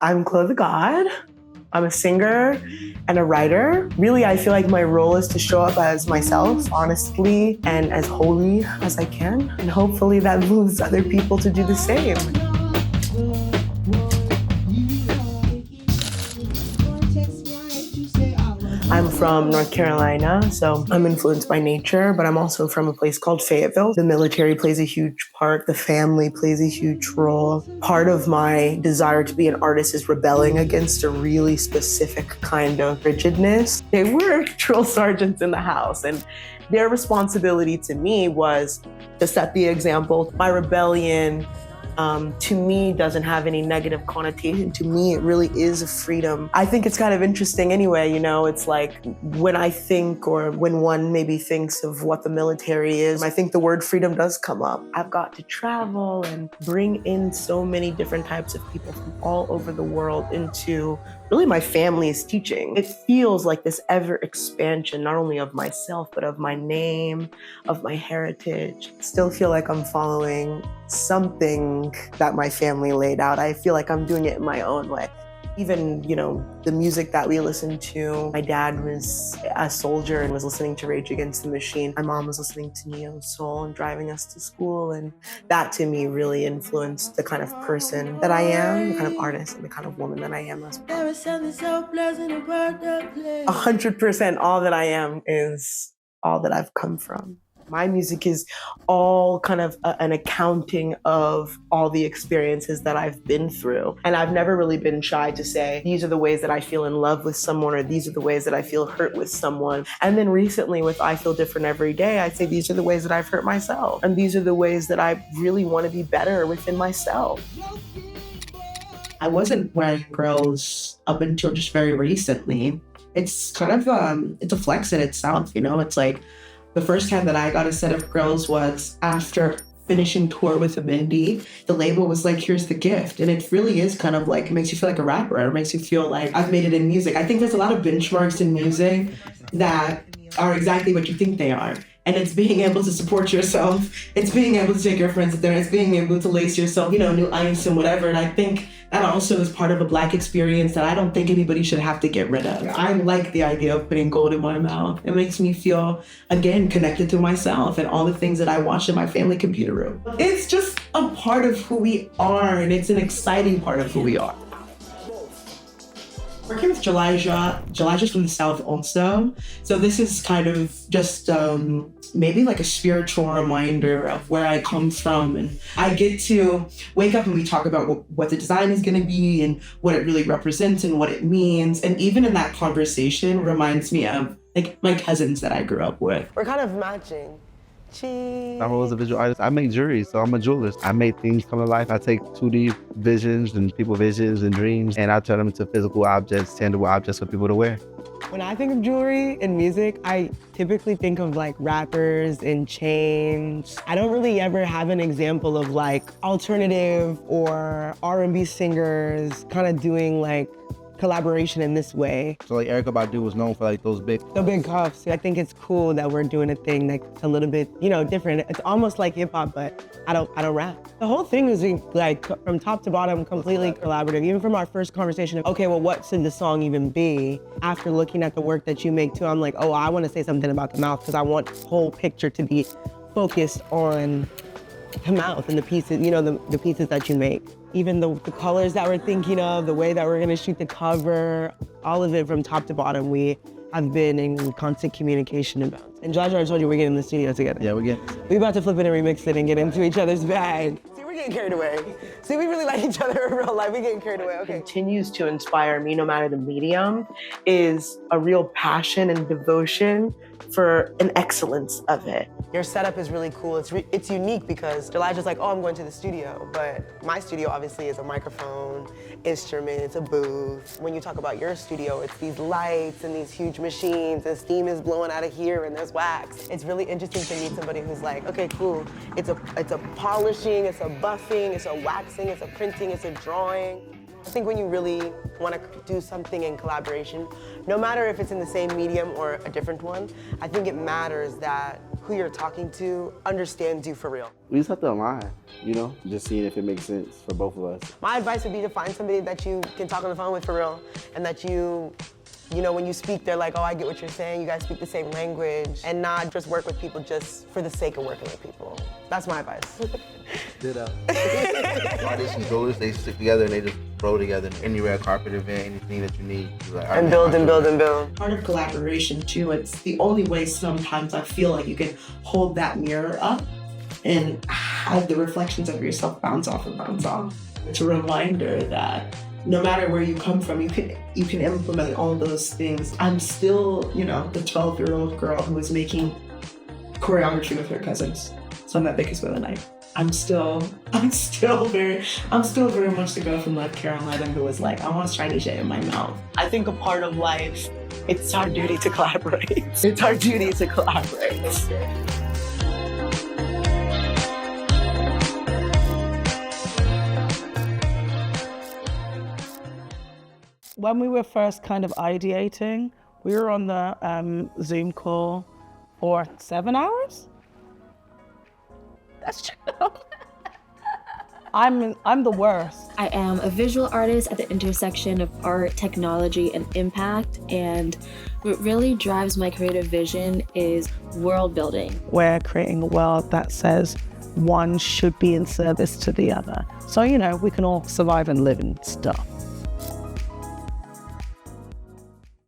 I'm chlothegod. I'm a singer and a writer. Really, I feel like my role is to show up as myself, honestly, and as holy as I can. And hopefully that moves other people to do the same. I'm from North Carolina, so I'm influenced by nature, but I'm also from a place called Fayetteville. The military plays a huge part. The family plays a huge role. Part of my desire to be an artist is rebelling against a really specific kind of rigidness. They were drill sergeants in the house, and their responsibility to me was to set the example. My rebellion to me doesn't have any negative connotation. To me, it really is a freedom. I think it's kind of interesting anyway, you know, it's like when I think or when one maybe thinks of what the military is, I think the word freedom does come up. I've got to travel and bring in so many different types of people from all over the world into really my family's teaching. It feels like this ever expansion, not only of myself, but of my name, of my heritage. Still feel like I'm following something that my family laid out. I feel like I'm doing it in my own way. Even, you know, the music that we listened to, my dad was a soldier and was listening to Rage Against the Machine. My mom was listening to Neo Soul and driving us to school. And that to me really influenced the kind of person that I am, the kind of artist and the kind of woman that I am as well. 100% all that I am is all that I've come from. My music is all kind of an accounting of all the experiences that I've been through. And I've never really been shy to say, these are the ways that I feel in love with someone, or these are the ways that I feel hurt with someone. And then recently with I Feel Different Every Day, I say these are the ways that I've hurt myself. And these are the ways that I really want to be better within myself. I wasn't wearing grills up until just very recently. It's kind of, it's a flex in itself, you know? It's like, the first time that I got a set of grills was after finishing tour with Mindy. The label was like, here's the gift. And it really is kind of like, it makes you feel like a rapper. It makes you feel like I've made it in music. I think there's a lot of benchmarks in music that are exactly what you think they are. And it's being able to support yourself. It's being able to take your friends there. It's being able to lace yourself, you know, new ice and whatever. And I think that also is part of a Black experience that I don't think anybody should have to get rid of. I like the idea of putting gold in my mouth. It makes me feel, again, connected to myself and all the things that I watch in my family computer room. It's just a part of who we are, and it's an exciting part of who we are. Working with Elijah's from the South also. So this is kind of just maybe like a spiritual reminder of where I come from. And I get to wake up and we talk about what the design is gonna be and what it really represents and what it means. And even in that conversation reminds me of like my cousins that I grew up with. We're kind of matching. My role as a visual artist, I make jewelry, so I'm a jeweler. I make things come to life. I take 2D visions and people visions and dreams, and I turn them into physical objects, tangible objects for people to wear. When I think of jewelry and music, I typically think of like rappers and chains. I don't really ever have an example of like alternative or R&B singers kind of doing like collaboration in this way. So like Erykah Badu was known for like those big cuffs. I think it's cool that we're doing a thing that's a little bit, you know, different. It's almost like hip hop, but I don't rap. The whole thing is like from top to bottom, completely collaborative. Even from our first conversation of, okay, well, what should the song even be? After looking at the work that you make too, I'm like, oh, I want to say something about the mouth because I want the whole picture to be focused on the mouth and the pieces, you know, the pieces that you make. Even the colors that we're thinking of, the way that we're gonna shoot the cover, all of it from top to bottom, we have been in constant communication about. And Josh already told you we're getting in the studio together. Yeah, we're about to flip it and remix it and get into each other's bag. See, we're getting carried away. See, we really like each other in real life. We're getting carried away, okay. Continues to inspire me no matter the medium is a real passion and devotion for an excellence of it. Your setup is really cool. It's unique because Elijah's like, oh, I'm going to the studio, but my studio obviously is a microphone, instrument, it's a booth. When you talk about your studio, it's these lights and these huge machines and steam is blowing out of here and there's wax. It's really interesting to meet somebody who's like, okay, cool. It's a polishing, it's a buffing, it's a waxing, it's a printing, it's a drawing. I think when you really want to do something in collaboration, no matter if it's in the same medium or a different one, I think it matters that who you're talking to understands you for real. We just have to align, you know, just seeing if it makes sense for both of us. My advice would be to find somebody that you can talk on the phone with for real, and that you know, when you speak, they're like, oh, I get what you're saying, you guys speak the same language, and not just work with people just for the sake of working with people. That's my advice. Ditto. Artists and jewelers, they stick together and they just throw together any red carpet event, anything that you need. Like, And build and build and build. Part of collaboration too, it's the only way sometimes I feel like you can hold that mirror up and have the reflections of yourself bounce off and bounce off. It's a reminder that no matter where you come from, you can implement all those things. I'm still, you know, the 12-year-old girl who was making choreography with her cousins. So I'm that biggest with a knife. I'm still very much the girl from North Carolina who was like, I want Chinese shit in my mouth. I think a part of life, it's our duty to collaborate. It's our duty to collaborate. When we were first kind of ideating, we were on the Zoom call for 7 hours. That's true. I'm the worst. I am a visual artist at the intersection of art, technology, and impact. And what really drives my creative vision is world building. We're creating a world that says one should be in service to the other. So, you know, we can all survive and live and stuff.